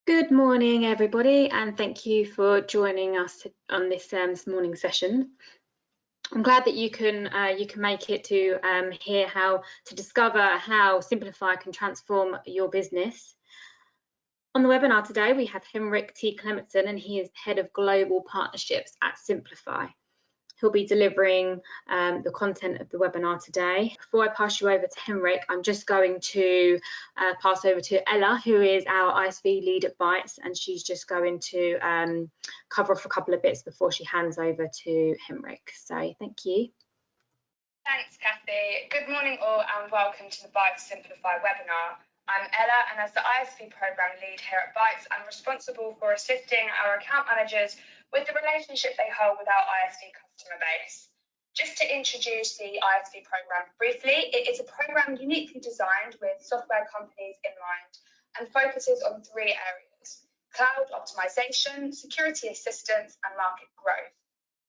Good morning, everybody, and thank you for joining us on this morning session. I'm glad that you can make it to hear how to discover how Simplifai can transform your business. On the webinar today, we have Henrik T. Clementson, and he is Head of Global Partnerships at Simplifai. He'll be delivering the content of the webinar today. Before I pass you over to Henrik, I'm just going to pass over to Ella, who is our ISV lead at Bytes, and she's just going to cover off a couple of bits before she hands over to Henrik. So thank you. Thanks, Kathy. Good morning all and welcome to the Bytes Simplifai webinar. I'm Ella, and as the ISV program lead here at Bytes, I'm responsible for assisting our account managers with the relationship they hold with our ISV customer base. Just to introduce the ISV program briefly, it is a program uniquely designed with software companies in mind and focuses on three areas: cloud optimization, security assistance, and market growth.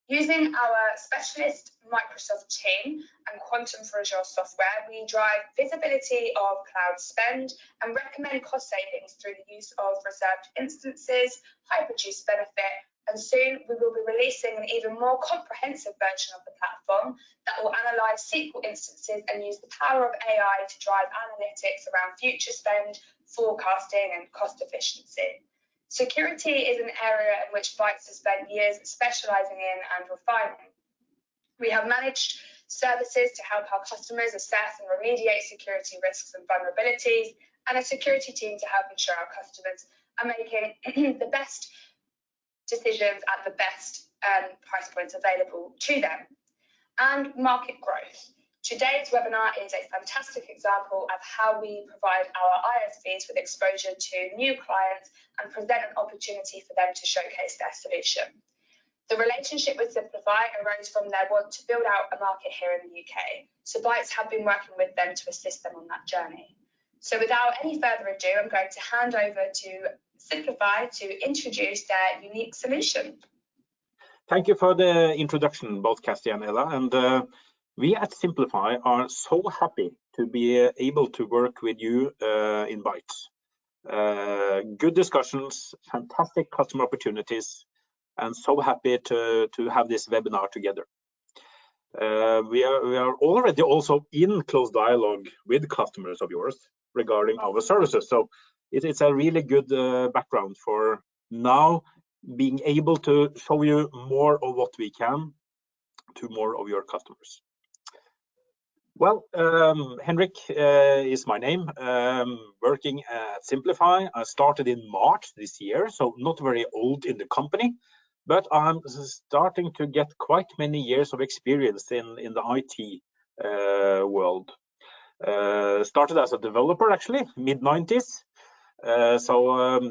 Using our specialist Microsoft team and Quantum for Azure software, we drive visibility of cloud spend and recommend cost savings through the use of reserved instances, high-produce benefit, and soon we will be releasing an even more comprehensive version of the platform that will analyze SQL instances and use the power of AI to drive analytics around future spend, forecasting, and cost efficiency. Security is an area in which Bytes has spent years specialising in and refining. We have managed services to help our customers assess and remediate security risks and vulnerabilities, and a security team to help ensure our customers are making the best decisions at the best price points available to them. And market growth. Today's webinar is a fantastic example of how we provide our ISVs with exposure to new clients and present an opportunity for them to showcase their solution. The relationship with Simplifai arose from their want to build out a market here in the UK, so Bytes have been working with them to assist them on that journey. So without any further ado, I'm going to hand over to Simplifai to introduce their unique solution. Thank you for the introduction, both Kathy and Ella. And we at Simplifai are so happy to be able to work with you in Bytes. Good discussions, fantastic customer opportunities, and so happy to have this webinar together. We are already also in close dialogue with customers of yours regarding our services. So it's a really good background for now being able to show you more of what we can to more of your customers. Well, Henrik is my name. Working at Simplifai. I started in March this year, so not very old in the company, but I'm starting to get quite many years of experience in the IT world. Started as a developer, actually, mid-90s. That's also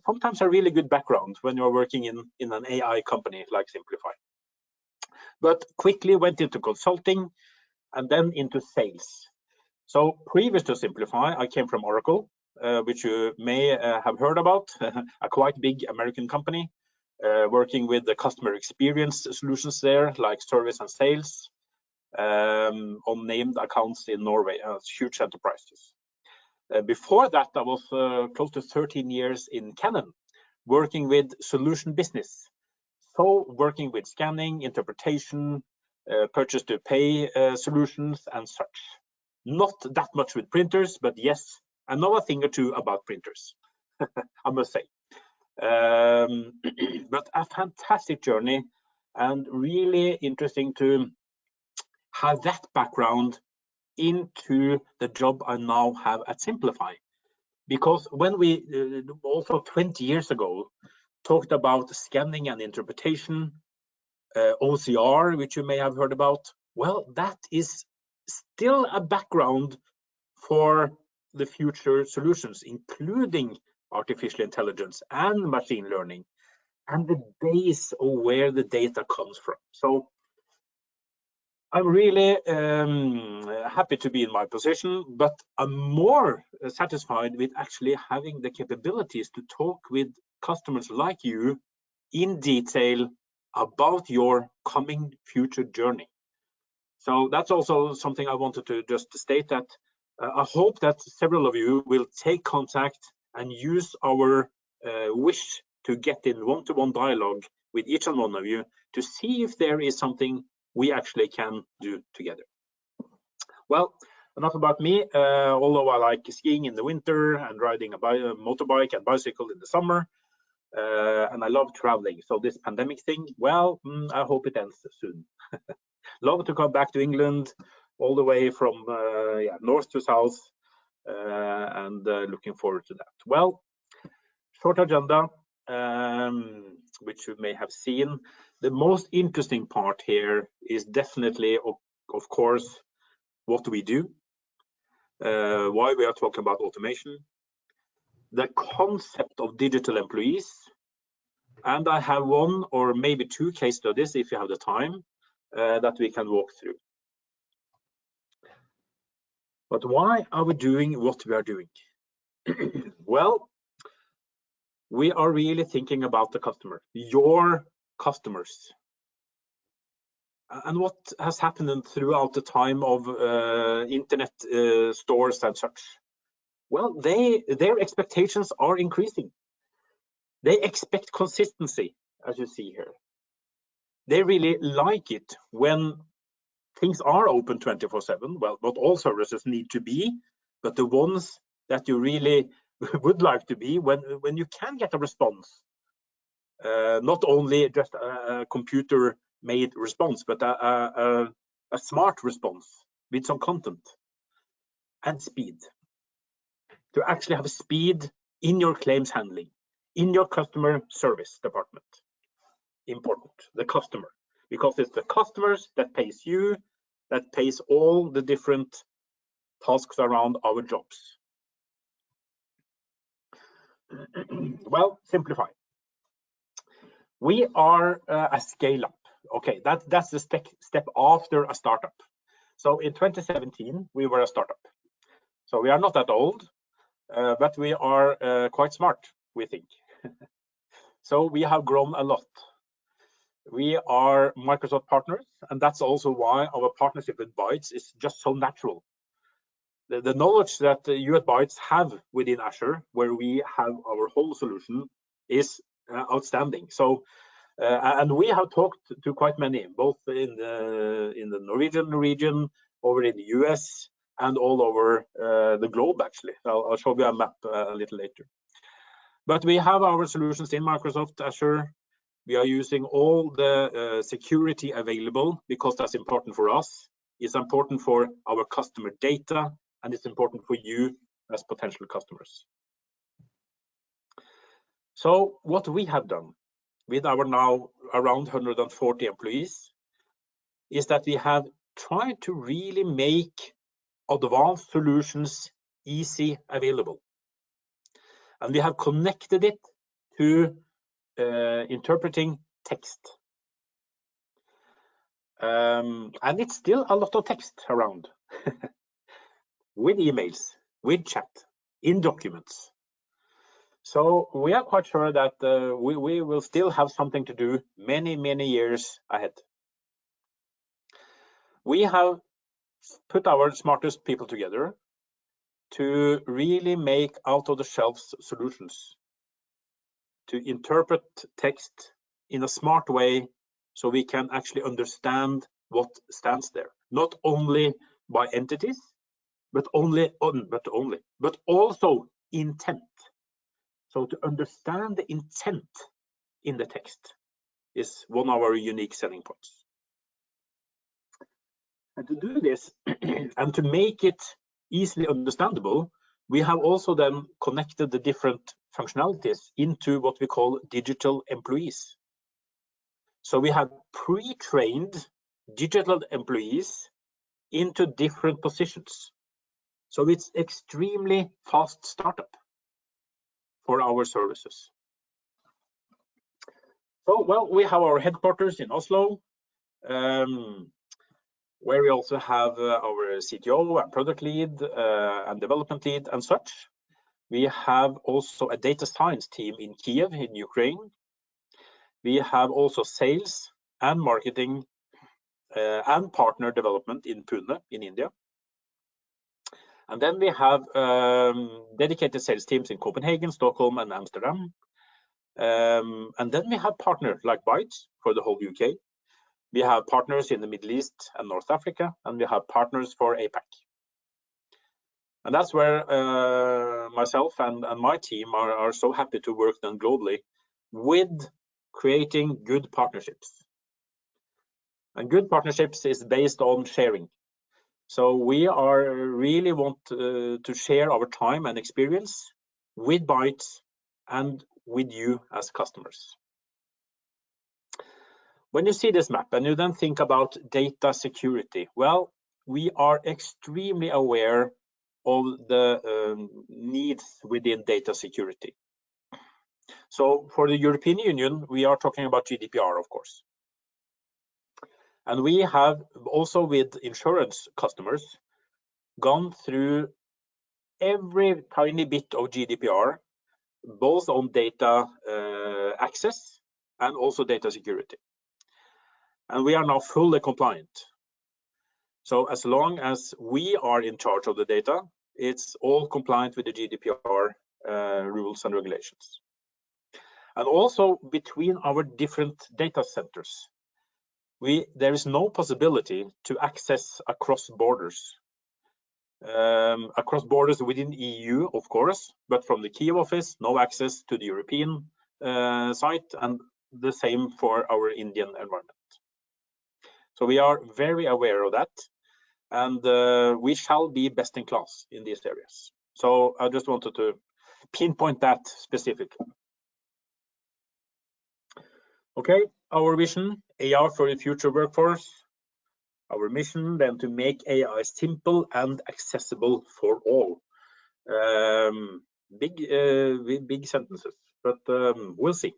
sometimes a really good background when you're working in an AI company like Simplifai. But quickly went into consulting and then into sales. So previous to Simplifai, I came from Oracle, which you may have heard about, a quite big American company, working with the customer experience solutions there, like service and sales, on named accounts in Norway, huge enterprises. Before that, I was close to 13 years in Canon, working with solution business. So working with scanning, interpretation, purchase to pay solutions and such. Not that much with printers, but yes, I know a thing or two about printers, I must say. But a fantastic journey and really interesting to have that background into the job I now have at Simplifai. Because when we also 20 years ago talked about scanning and interpretation, OCR, which you may have heard about, well, that is still a background for the future solutions, including artificial intelligence and machine learning, and the base of where the data comes from. So I'm really happy to be in my position, but I'm more satisfied with actually having the capabilities to talk with customers like you in detail about your coming future journey. So that's also something I wanted to just state, that I hope that several of you will take contact and use our wish to get in one-to-one dialogue with each and one of you to see if there is something we actually can do together. Well, enough about me. Although I like skiing in the winter and riding a motorbike and bicycle in the summer, and I love traveling. So this pandemic thing, well, I hope it ends soon. Love to come back to England, all the way from north to south, and looking forward to that. Well, short agenda, which you may have seen. The most interesting part here is definitely, of course, what we do, why we are talking about automation, the concept of digital employees, and I have one or maybe two case studies, if you have the time, that we can walk through. But why are we doing what we are doing? Well, we are really thinking about the customer, your customers. And what has happened throughout the time of internet stores and such? Well, their expectations are increasing. They expect consistency, as you see here. They really like it when things are open 24/7. Well, not all services need to be, but the ones that you really would like to be, when you can get a response, not only just a computer-made response, but a smart response with some content and speed. To actually have speed in your claims handling, in your customer service department. Important, the customer, because it's the customers that pays you, that pays all the different tasks around our jobs. Well, Simplifai. We are a scale-up. Okay, that's the step after a startup. So in 2017, we were a startup. So we are not that old, but we are quite smart, we think. So we have grown a lot. We are Microsoft partners, and that's also why our partnership with Bytes is just so natural. The knowledge that you at Bytes have within Azure, where we have our whole solution, is outstanding. So, and we have talked to quite many, both in the Norwegian region, over in the US, and all over the globe, actually. I'll show you a map a little later. But we have our solutions in Microsoft Azure. We are using all the security available because that's important for us. It's important for our customer data, and it's important for you as potential customers. So what we have done with our now around 140 employees is that we have tried to really make advanced solutions easy available. And we have connected it to interpreting text. And it's still a lot of text around with emails, with chat, in documents. So we are quite sure that we will still have something to do many years ahead. We have put our smartest people together to really make out-of-the-shelf solutions, to interpret text in a smart way so we can actually understand what stands there, not only by entities, but also intent. So to understand the intent in the text is one of our unique selling points. And to do this and to make it easily understandable, we have also then connected the different functionalities into what we call digital employees. So we have pre-trained digital employees into different positions. So it's extremely fast startup for our services. So, well, we have our headquarters in Oslo, where we also have our CTO and product lead and development lead and such. We have also a data science team in Kiev in Ukraine. We have also sales and marketing and partner development in Pune in India. And then we have dedicated sales teams in Copenhagen, Stockholm, and Amsterdam. And then we have partners like Bytes for the whole UK. We have partners in the Middle East and North Africa, and we have partners for APAC. And that's where myself and my team are so happy to work then globally with creating good partnerships. And good partnerships is based on sharing. So we really want to share our time and experience with Bytes and with you as customers. When you see this map and you then think about data security, well, we are extremely aware of the needs within data security. So for the European Union, we are talking about GDPR, of course. And we have also with insurance customers gone through every tiny bit of GDPR, both on data access and also data security. And we are now fully compliant. So as long as we are in charge of the data, it's all compliant with the GDPR rules and regulations. And also between our different data centers, there is no possibility to access across borders. Across borders within EU, of course, but from the Kiev office, no access to the European site, and the same for our Indian environment. So we are very aware of that, and we shall be best in class in these areas. So I just wanted to pinpoint that specifically. Okay, our vision, AI for the future workforce. Our mission then to make AI simple and accessible for all. Big sentences, but we'll see.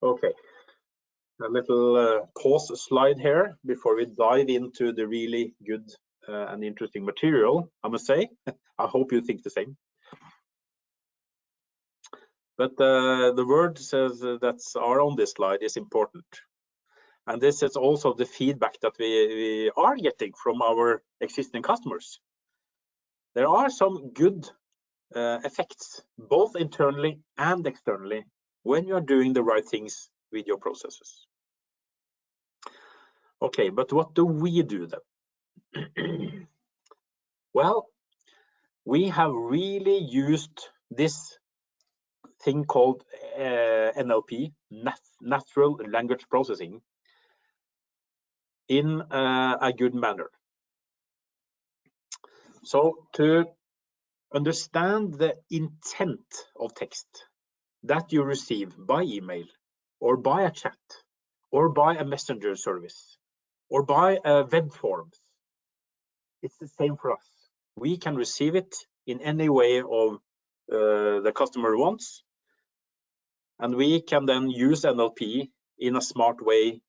Okay, a little pause slide here before we dive into the really good and interesting material, I must say. I hope you think the same. But the word says that are on this slide is important. And this is also the feedback that we are getting from our existing customers. There are some good effects, both internally and externally, when you are doing the right things with your processes. Okay, but what do we do then? Well, we have really used this thing called NLP, natural language processing, in a good manner. So to understand the intent of text that you receive by email or by a chat or by a messenger service or by a web form, it's the same for us. We can receive it in any way of the customer wants, and we can then use NLP in a smart way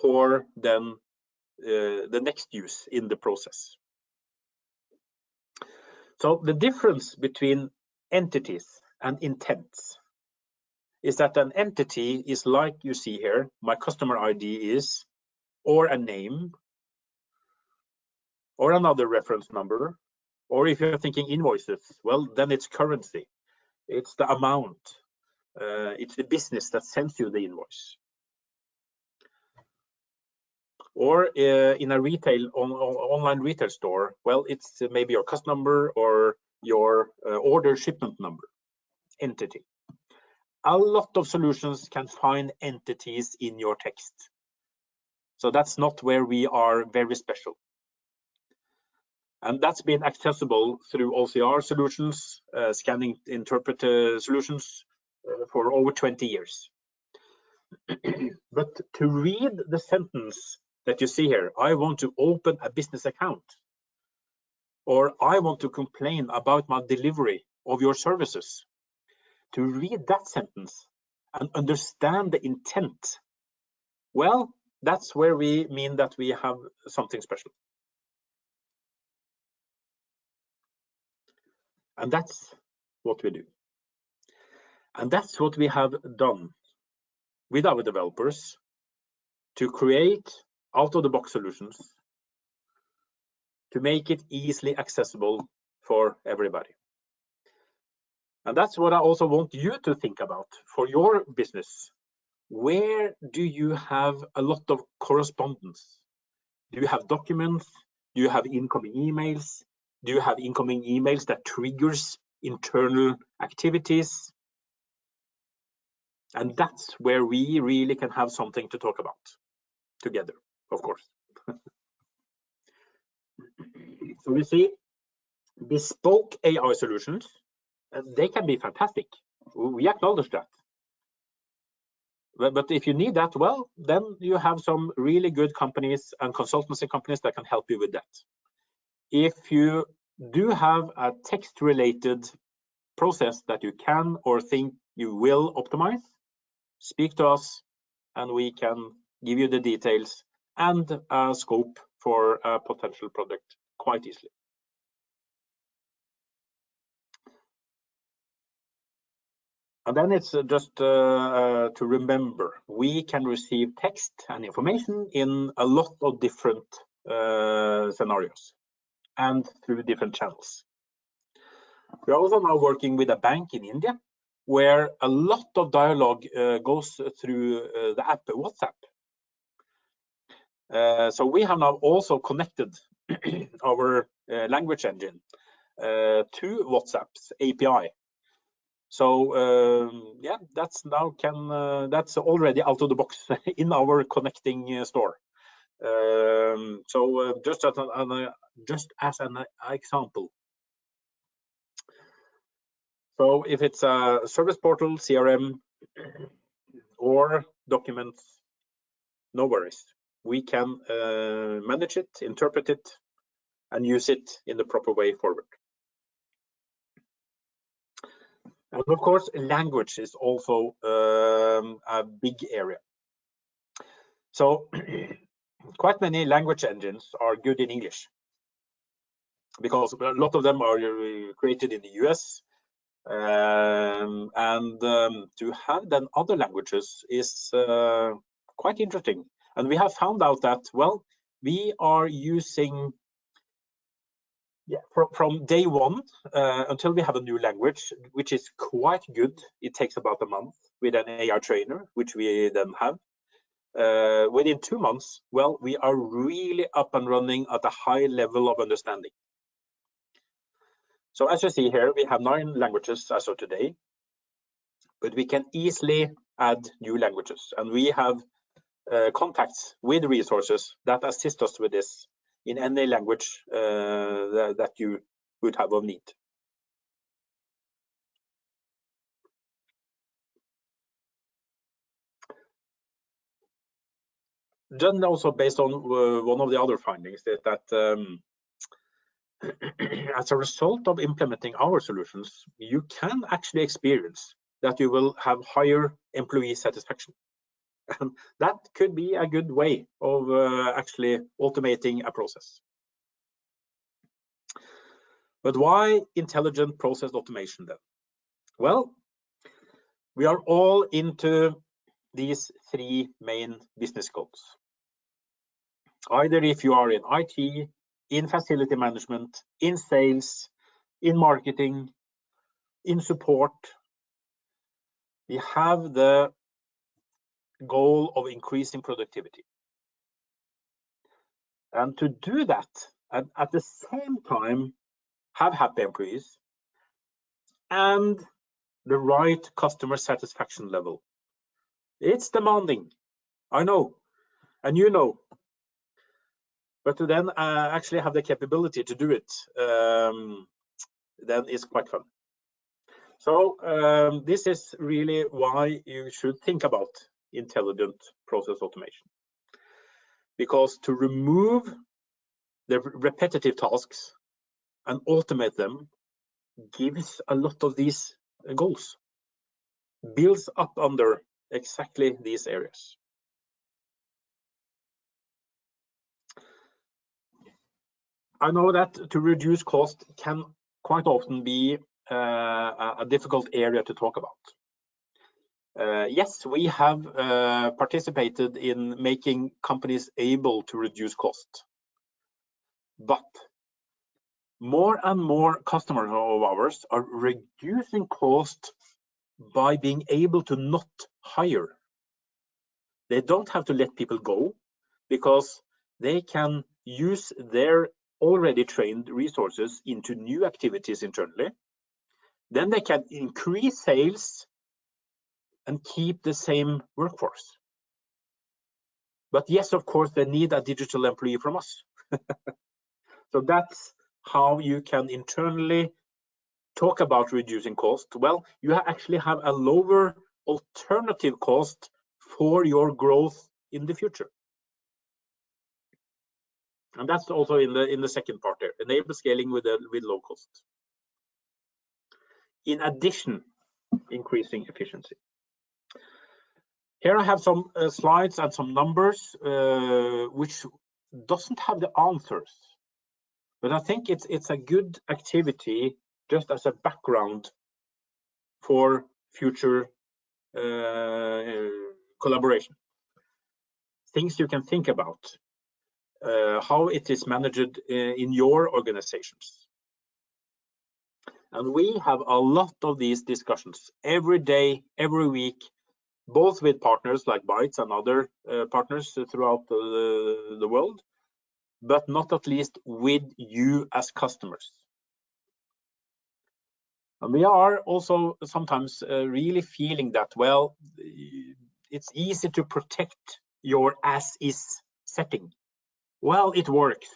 for then the next use in the process. So the difference between entities and intents is that an entity is like you see here, my customer ID is, or a name, or another reference number, or if you're thinking invoices, well, then it's currency, it's the amount, it's the business that sends you the invoice. Or in a retail online retail store, well, it's maybe your customer number or your order shipment number, entity. A lot of solutions can find entities in your text. So that's not where we are very special. And that's been accessible through OCR solutions, scanning interpret solutions for over 20 years. But to read the sentence that you see here, I want to open a business account, or I want to complain about my delivery of your services. To read that sentence and understand the intent, well, that's where we mean that we have something special. And that's what we do. And that's what we have done with our developers to create out-of-the-box solutions to make it easily accessible for everybody. And that's what I also want you to think about for your business. Where do you have a lot of correspondence? Do you have documents? Do you have incoming emails? Do you have incoming emails that triggers internal activities? And that's where we really can have something to talk about together, of course. So we see bespoke AI solutions, and they can be fantastic. We acknowledge that. But if you need that, well, then you have some really good companies and consultancy companies that can help you with that. If you do have a text-related process that you can or think you will optimize, speak to us and we can give you the details and a scope for a potential product quite easily. And then it's just to remember, we can receive text and information in a lot of different scenarios and through different channels. We're also now working with a bank in India where a lot of dialogue goes through the app WhatsApp. So we have now also connected our language engine to WhatsApp's API. So yeah, that's now that's already out of the box in our connecting store. So just as an example. So if it's a service portal, CRM, or documents, no worries. We can manage it, interpret it, and use it in the proper way forward. And of course, language is also a big area. So quite many language engines are good in English because a lot of them are created in the US. To have then other languages is quite interesting. And we have found out that, well, we are using, from day one until we have a new language, which is quite good. It takes about a month with an AI trainer, which we then have. Within 2 months, well, we are really up and running at a high level of understanding. So as you see here, we have 9 languages as of today, but we can easily add new languages. And we have contacts with resources that assist us with this in any language that you would have of need. Then also based on one of the other findings is that as a result of implementing our solutions, you can actually experience that you will have higher employee satisfaction. And that could be a good way of actually automating a process. But why intelligent process automation then? Well, we are all into these 3 main business goals. Either if you are in IT, in facility management, in sales, in marketing, in support, we have the goal of increasing productivity. And to do that, and at the same time, have happy employees and the right customer satisfaction level. It's demanding, I know, and you know. But to then actually have the capability to do it, then is quite fun. So this is really why you should think about intelligent process automation. Because to remove the repetitive tasks and automate them gives a lot of these goals, builds up under exactly these areas. I know that to reduce cost can quite often be a difficult area to talk about. Yes, we have participated in making companies able to reduce cost. But more and more customers of ours are reducing cost by being able to not hire. They don't have to let people go because they can use their already trained resources into new activities internally. Then they can increase sales and keep the same workforce. But yes, of course, they need a digital employee from us. So that's how you can internally talk about reducing cost. Well, you actually have a lower alternative cost for your growth in the future. And that's also in the second part there, enable scaling with low cost. In addition, increasing efficiency. Here I have some slides and some numbers which doesn't have the answers, but I think it's a good activity just as a background for future collaboration. Things you can think about, how it is managed in your organizations. And we have a lot of these discussions every day, every week, both with partners like Bytes and other partners throughout the world, but not at least with you as customers. And we are also sometimes really feeling that, well, it's easy to protect your as-is setting. Well, it works.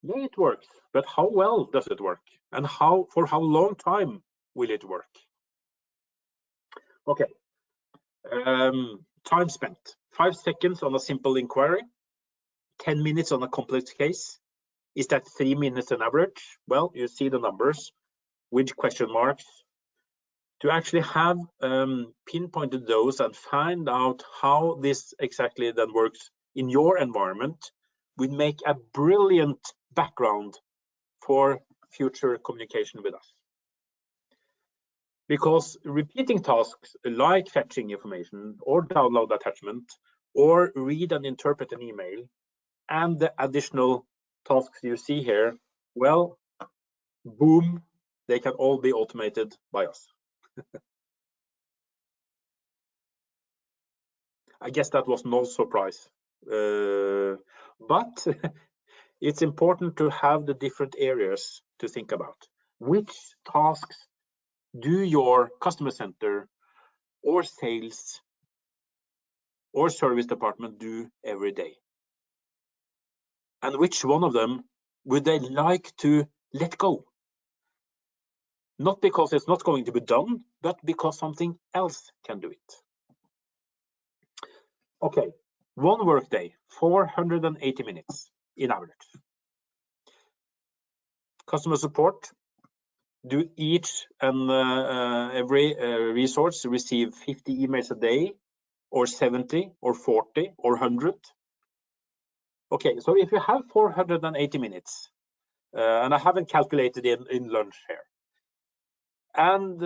Yeah, it works, but how well does it work? And for how long time will it work? Okay, time spent, 5 seconds on a simple inquiry, 10 minutes on a complex case. Is that 3 minutes on average? Well, you see the numbers with question marks. To actually have pinpointed those and find out how this exactly then works in your environment would make a brilliant background for future communication with us. Because repeating tasks like fetching information or download attachment or read and interpret an email and the additional tasks you see here, well, boom, they can all be automated by us. I guess that was no surprise, but it's important to have the different areas to think about. Which tasks do your customer center or sales or service department do every day? And which one of them would they like to let go? Not because it's not going to be done, but because something else can do it. Okay, one workday, 480 minutes in average. Customer support, do each and every resource receive 50 emails a day, or 70, or 40, or 100? Okay, so if you have 480 minutes, and I haven't calculated in lunch here, and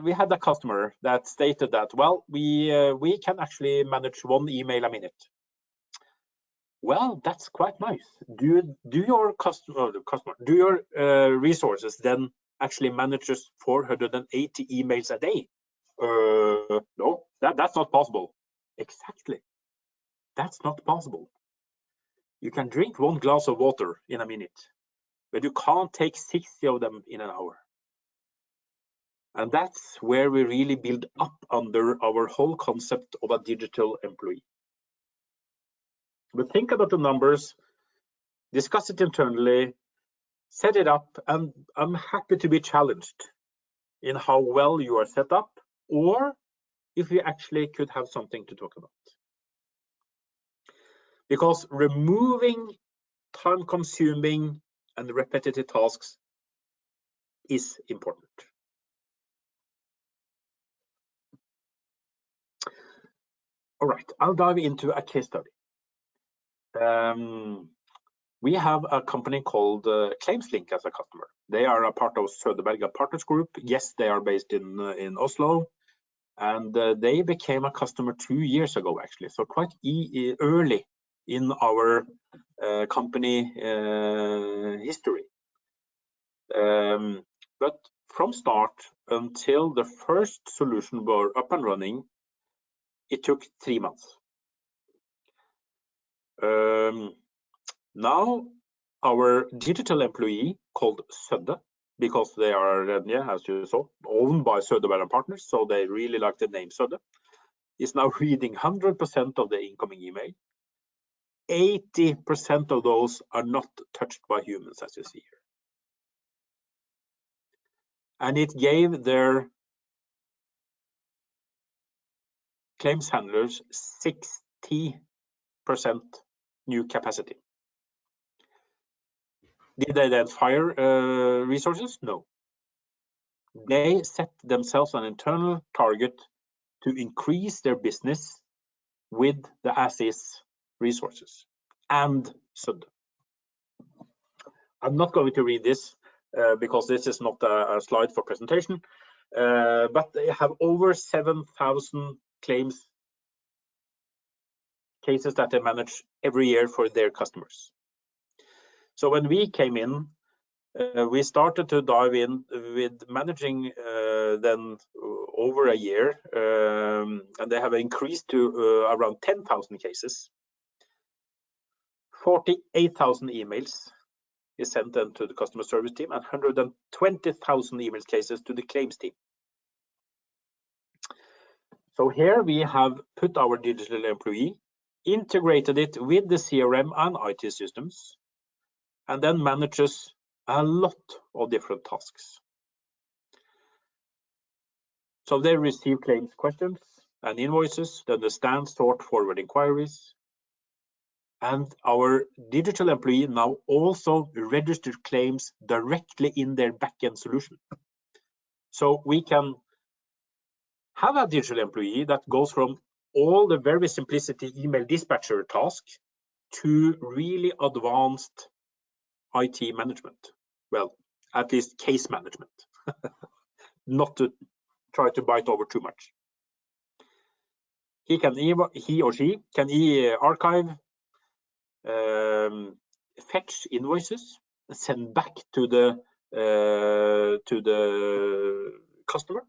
we had a customer that stated that, well, we can actually manage 1 email a minute. Well, that's quite nice. Do your resources then actually manages 480 emails a day? No, that's not possible. Exactly, that's not possible. You can drink 1 glass of water in a minute, but you can't take 60 of them in an hour. And that's where we really build up under our whole concept of a digital employee. But think about the numbers, discuss it internally, set it up, and I'm happy to be challenged in how well you are set up, or if we actually could have something to talk about. Because removing time-consuming and repetitive tasks is important. All right, I'll dive into a case study. We have a company called ClaimsLink as a customer. They are a part of Söderberg Partners Group. Yes, they are based in Oslo, and they became a customer 2 years ago, actually, so quite early in our company history. But from start until the first solution were up and running, it took 3 months. Now our digital employee called Sødde, because they are, as you saw, owned by Sødde and Partners, so they really like the name Sødde, is now reading 100% of the incoming email. 80% of those are not touched by humans, as you see here. And it gave their claims handlers 60% new capacity. Did they then fire resources? No. They set themselves an internal target to increase their business with the as-is resources and Sødde. I'm not going to read this because this is not a slide for presentation, but they have over 7,000 claims cases that they manage every year for their customers. So when we came in, we started to dive in with managing them over a year, and they have increased to around 10,000 cases. 48,000 emails is sent then to the customer service team and 120,000 email cases to the claims team. So here we have put our digital employee, integrated it with the CRM and IT systems, and then manages a lot of different tasks. So they receive claims questions and invoices, they understand, sort, forward inquiries. And our digital employee now also registered claims directly in their backend solution. So we can have a digital employee that goes from all the very simplicity email dispatcher tasks to really advanced IT management. Well, at least case management, not to try to bite over too much. He or she can archive, fetch invoices, send back to the customer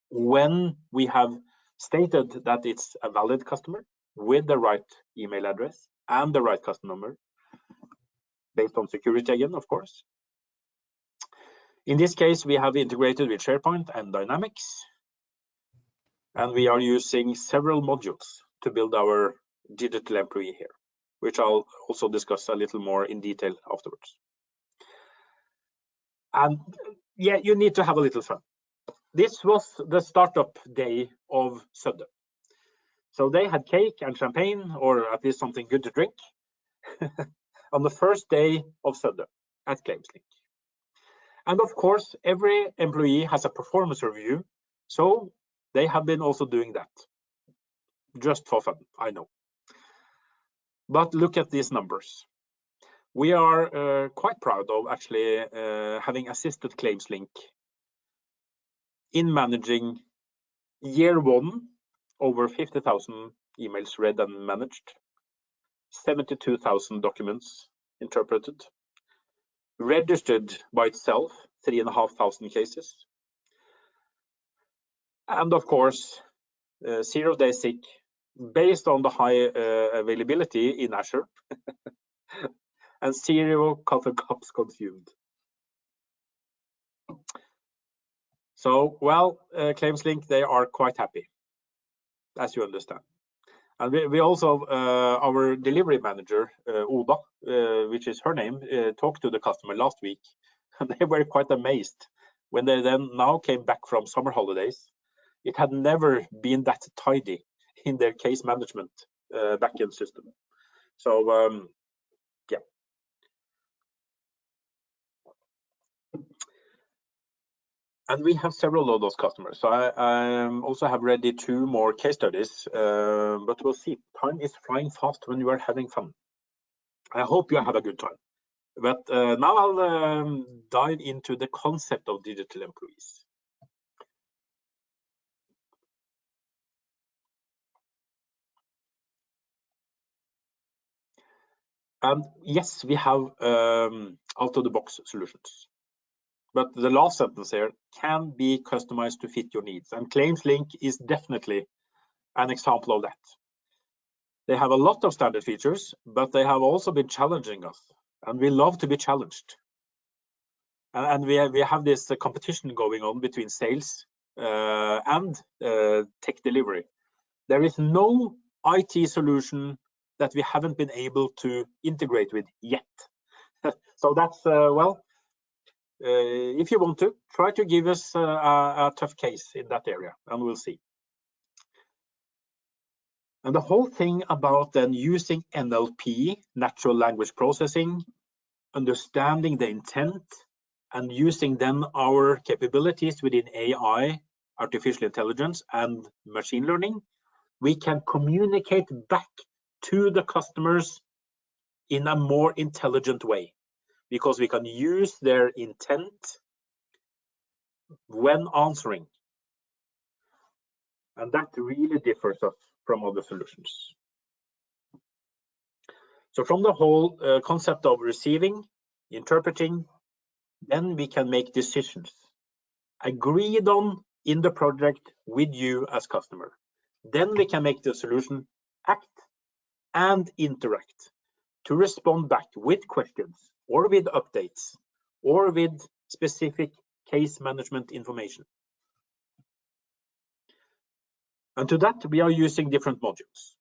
when we have stated that it's a valid customer with the right email address and the right customer number, based on security again, of course. In this case, we have integrated with SharePoint and Dynamics, and we are using several modules to build our digital employee here, which I'll also discuss a little more in detail afterwards. And yeah, you need to have a little fun. This was the startup day of Sødde. So they had cake and champagne, or at least something good to drink, on the first day of Sødde at ClaimsLink. And of course, every employee has a performance review, so they have been also doing that. Just for fun, I know. But look at these numbers. We are quite proud of actually having assisted ClaimsLink in managing year one, over 50,000 emails read and managed, 72,000 documents interpreted, registered by itself 3,500 cases, and of course 0 days sick based on the high availability in Azure and 0 coffee cups consumed. So, well, ClaimsLink, they are quite happy, as you understand. And we also, our delivery manager, Oda, which is her name, talked to the customer last week, and they were quite amazed when they then now came back from summer holidays. It had never been that tidy in their case management backend system. So, yeah. And we have several of those customers. So I also have ready 2 more case studies, but we'll see. Time is flying fast when you are having fun. I hope you have a good time. But now I'll dive into the concept of digital employees. And yes, we have out-of-the-box solutions. But the last sentence here can be customized to fit your needs. And Claims Link is definitely an example of that. They have a lot of standard features, but they have also been challenging us. And we love to be challenged. And we have this competition going on between sales and tech delivery. There is no IT solution that we haven't been able to integrate with yet. So that's, well, if you want to, try to give us a tough case in that area, and we'll see. And the whole thing about then using NLP, natural language processing, understanding the intent, and using then our capabilities within AI, artificial intelligence, and machine learning, we can communicate back to the customers in a more intelligent way, because we can use their intent when answering. And that really differs us from other solutions. So from the whole concept of receiving, interpreting, then we can make decisions agreed on in the project with you as customer. Then we can make the solution act and interact to respond back with questions or with updates or with specific case management information. And to that, we are using different modules.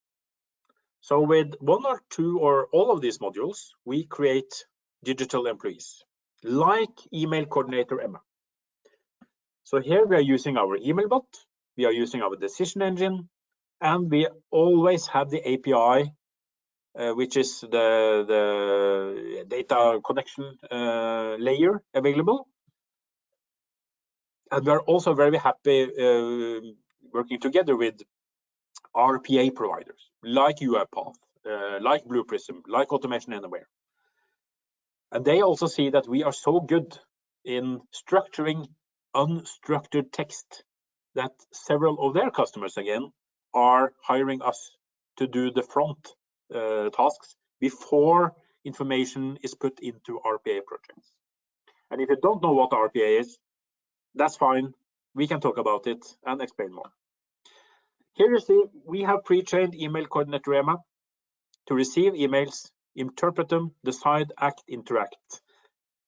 So with one or two or all of these modules, we create digital employees, like email coordinator Emma. So here we are using our email bot, we are using our decision engine, and we always have the API, which is the data connection layer available. And we're also very happy working together with RPA providers like UiPath, like Blue Prism, like Automation Anywhere. And they also see that we are so good in structuring unstructured text that several of their customers, again, are hiring us to do the front tasks before information is put into RPA projects. And if you don't know what RPA is, that's fine. We can talk about it and explain more. Here you see we have pre-trained email coordinator Emma to receive emails, interpret them, decide, act, interact.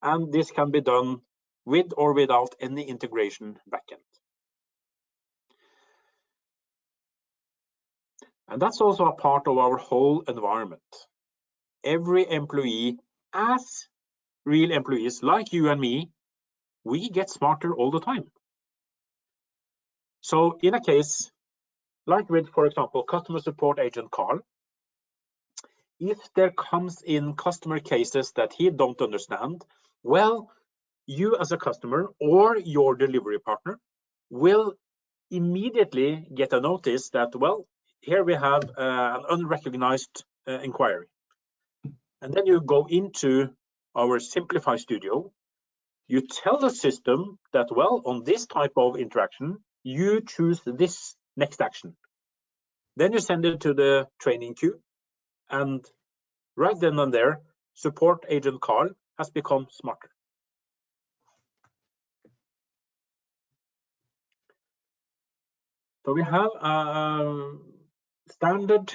And this can be done with or without any integration backend. And that's also a part of our whole environment. Every employee, as real employees like you and me, we get smarter all the time. So in a case, like with, for example, customer support agent Carl, if there comes in customer cases that he don't understand, well, you as a customer or your delivery partner will immediately get a notice that, well, here we have an unrecognized inquiry. And then you go into our Simplifai Studio, you tell the system that, well, on this type of interaction, you choose this next action. Then you send it to the training queue, and right then and there, support agent Carl has become smarter. So we have a standard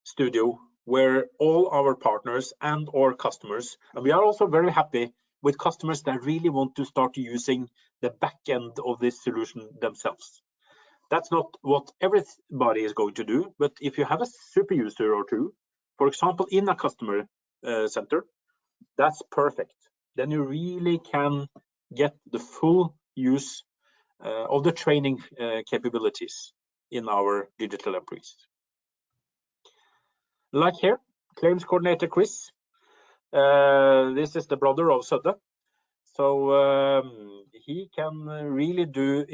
studio where all our partners and our customers, and we are also very happy with customers that really want to start using the back end of this solution themselves. That's not what everybody is going to do, but if you have a super user or two, for example, in a customer center, that's perfect. Then you really can get the full use of the training capabilities in our digital employees. Like here, claims coordinator Chris. This is the brother of Sudde. So he can really do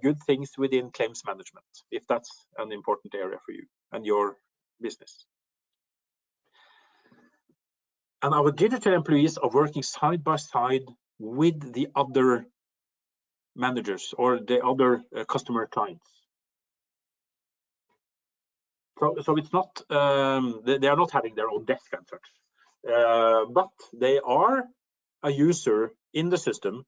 good things within claims management, if that's an important area for you and your business. And our digital employees are working side by side with the other managers or the other customer clients. So it's not, they are not having their own desk and such. but they are a user in the system,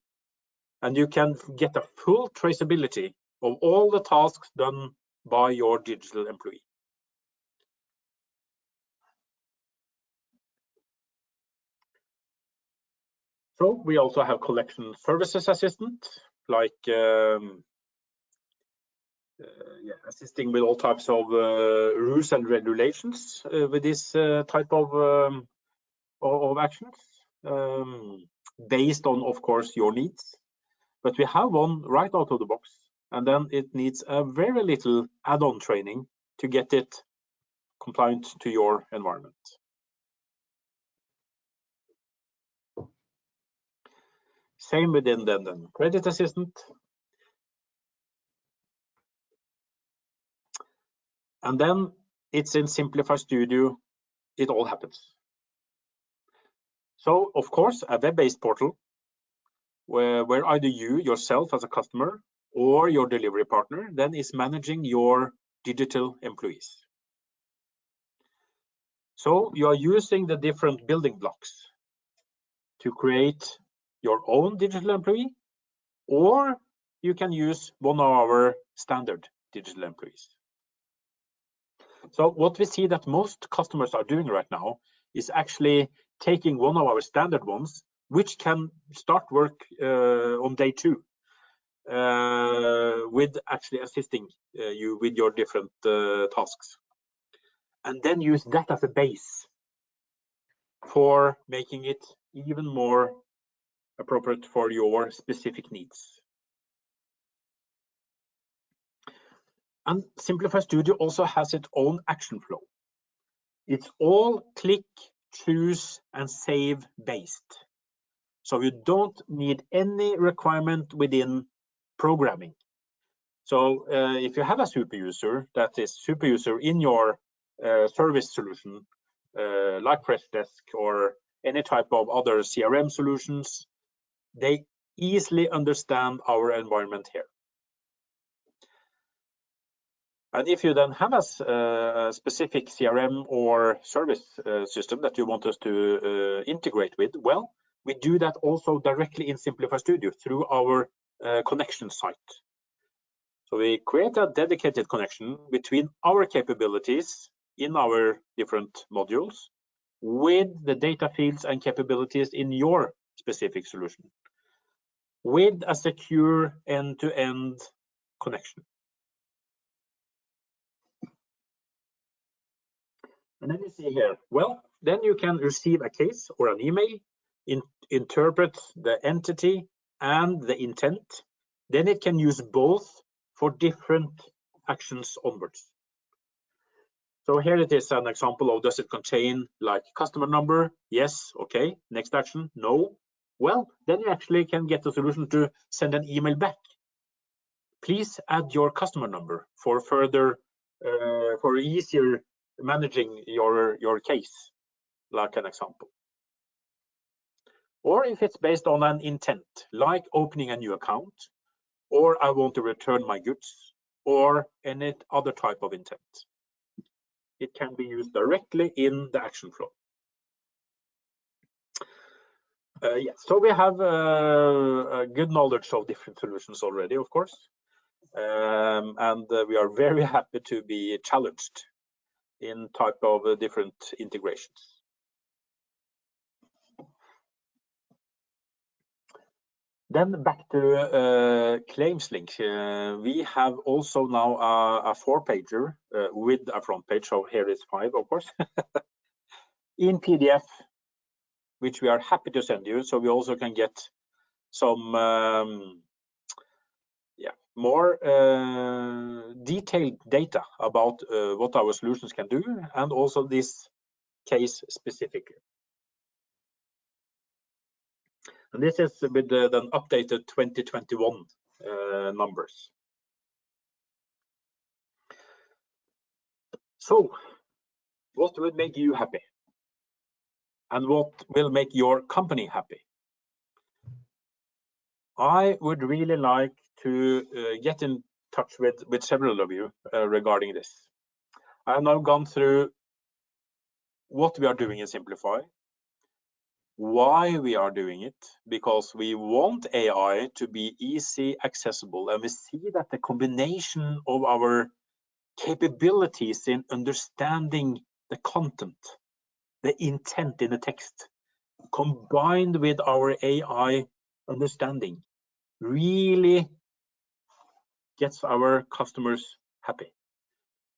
and you can get a full traceability of all the tasks done by your digital employee. So we also have collection services assistant, like assisting with all types of rules and regulations with this type of actions, based on, of course, your needs. But we have one right out of the box, and then it needs a very little add-on training to get it compliant to your environment. Same within the credit assistant. And then it's in Simplifai Studio, it all happens. So, of course, a web-based portal where either you yourself as a customer or your delivery partner then is managing your digital employees. So you are using the different building blocks to create your own digital employee, or you can use one of our standard digital employees. So what we see that most customers are doing right now is actually taking one of our standard ones, which can start work on day 2, with actually assisting you with your different tasks, and then use that as a base for making it even more appropriate for your specific needs. And Simplifai Studio also has its own action flow. It's all click, choose, and save based. So you don't need any requirement within programming. So if you have a super user that is super user in your service solution, like Freshdesk or any type of other CRM solutions, they easily understand our environment here. And if you then have a specific CRM or service system that you want us to integrate with, well, we do that also directly in Simplifai Studio through our connection site. So we create a dedicated connection between our capabilities in our different modules with the data fields and capabilities in your specific solution, with a secure end-to-end connection. And then you see here, well, then you can receive a case or an email, interpret the entity and the intent. Then it can use both for different actions onwards. So here it is an example of, does it contain like customer number? Yes, okay. Next action, no. Well, then you actually can get the solution to send an email back. Please add your customer number for further, for easier managing your case, like an example. Or if it's based on an intent, like opening a new account, or I want to return my goods, or any other type of intent. It can be used directly in the action flow. So we have a good knowledge of different solutions already, of course, and we are very happy to be challenged in type of different integrations. Then back to claims link. We have also now a 4-pager with a front page. So here is 5, of course, in PDF, which we are happy to send you. So we also can get some more detailed data about what our solutions can do, and also this case specifically. And this is with the updated 2021 numbers. So what would make you happy? And what will make your company happy? I would really like to get in touch with several of you regarding this. I have now gone through what we are doing in Simplifai, why we are doing it, because we want AI to be easy accessible, and we see that the combination of our capabilities in understanding the content, the intent in the text, combined with our AI understanding, really gets our customers happy,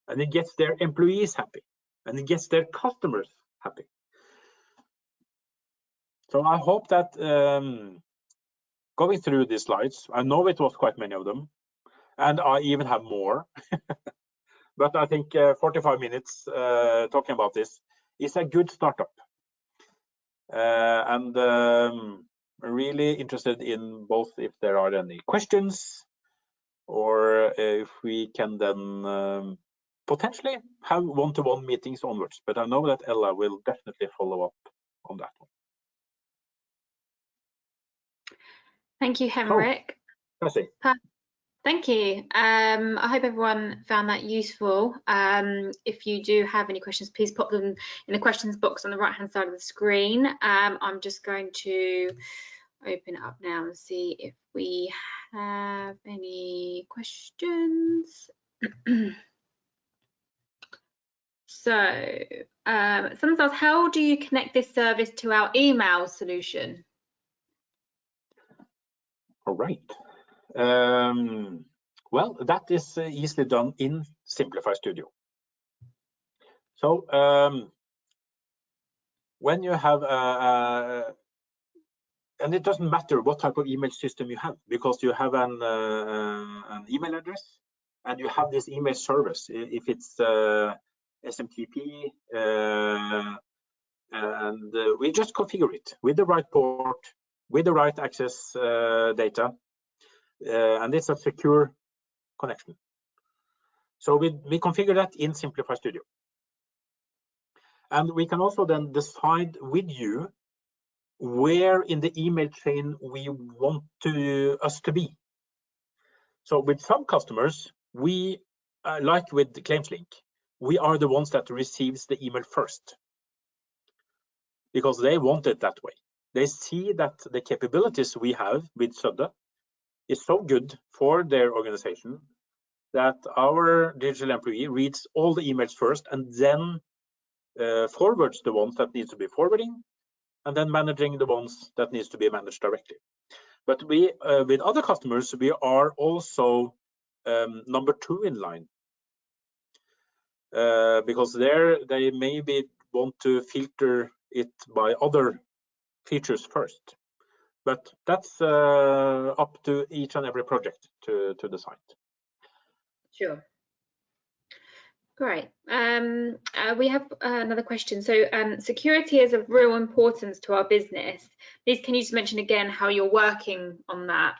and it gets their employees happy, and it gets their customers happy. So I hope that going through these slides, I know it was quite many of them, and I even have more, but I think 45 minutes talking about this is a good startup. And I'm really interested in both if there are any questions, or if we can then potentially have one-to-one meetings onwards. But I know that Ella will definitely follow up on that one. Thank you, Henrik. Cassie. Thank you. I hope everyone found that useful. If you do have any questions, please pop them in the questions box on the right-hand side of the screen. I'm just going to open it up now and see if we have any questions. So, someone says, how do you connect this service to our email solution? All right. Well, that is easily done in Simplifai Studio. So when you have and it doesn't matter what type of email system you have, because you have an email address and you have this email service. If it's SMTP, and we just configure it with the right port, with the right access data, and it's a secure connection. So we configure that in Simplifai Studio. And we can also then decide with you where in the email chain we want us to be. So with some customers, we, like with the claims link, we are the ones that receives the email first, because they want it that way. They see that the capabilities we have with Sudde is so good for their organization that our digital employee reads all the emails first and then forwards the ones that needs to be forwarding, and then managing the ones that needs to be managed directly. But we, with other customers, we are also number 2 in line, because there they maybe want to filter it by other features first. But that's up to each and every project to decide. Sure. Great. We have another question. So security is of real importance to our business. Please, can you just mention again how you're working on that?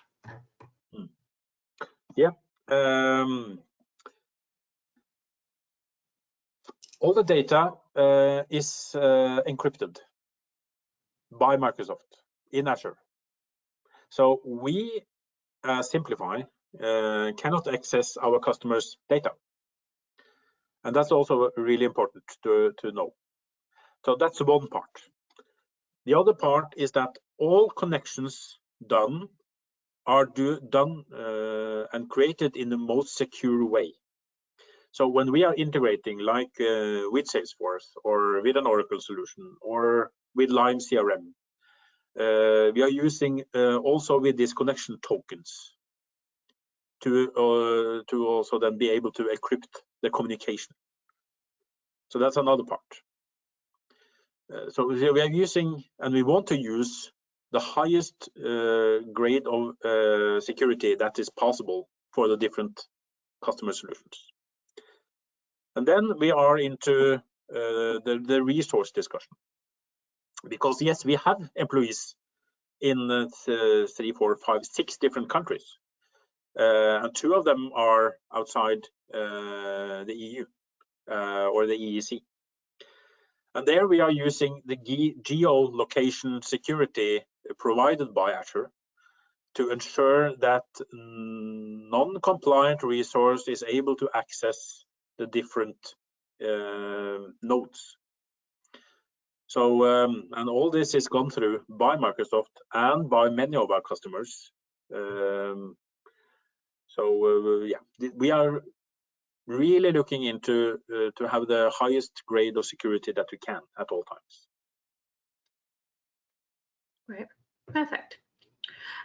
Yeah. All the data is encrypted by Microsoft in Azure. So we, Simplifai, cannot access our customers' data. And that's also really important to know. So that's one part. The other part is that all connections done are done and created in the most secure way. So when we are integrating, like with Salesforce or with an Oracle solution or with Lime CRM, we are using also with these connection tokens to also then be able to encrypt the communication. So that's another part. So we are using, and we want to use, the highest grade of security that is possible for the different customer solutions. And then we are into the resource discussion, because yes, we have employees in 3, 4, 5, 6 different countries, and 2 of them are outside the EU or the EEC. And there we are using the geolocation security provided by Azure to ensure that non-compliant resource is able to access the different nodes. So, and all this is gone through by Microsoft and by many of our customers. Yeah, we are really looking into to have the highest grade of security that we can at all times. Right, perfect.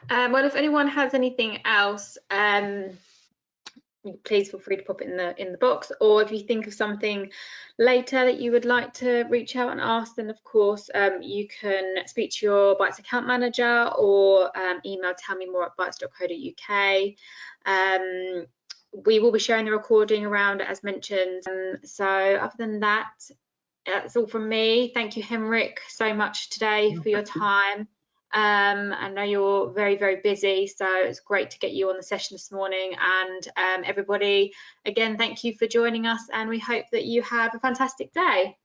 Well, if anyone has anything else, please feel free to pop it in the box, or if you think of something later that you would like to reach out and ask, then of course you can speak to your Bytes account manager or email tellmemore@bytes.co.uk. We will be sharing the recording around, as mentioned. So other than that, that's all from me. Thank you, Henrik, so much today for your time. I know you're very, very busy, so it's great to get you on the session this morning. And everybody, again, thank you for joining us, and we hope that you have a fantastic day.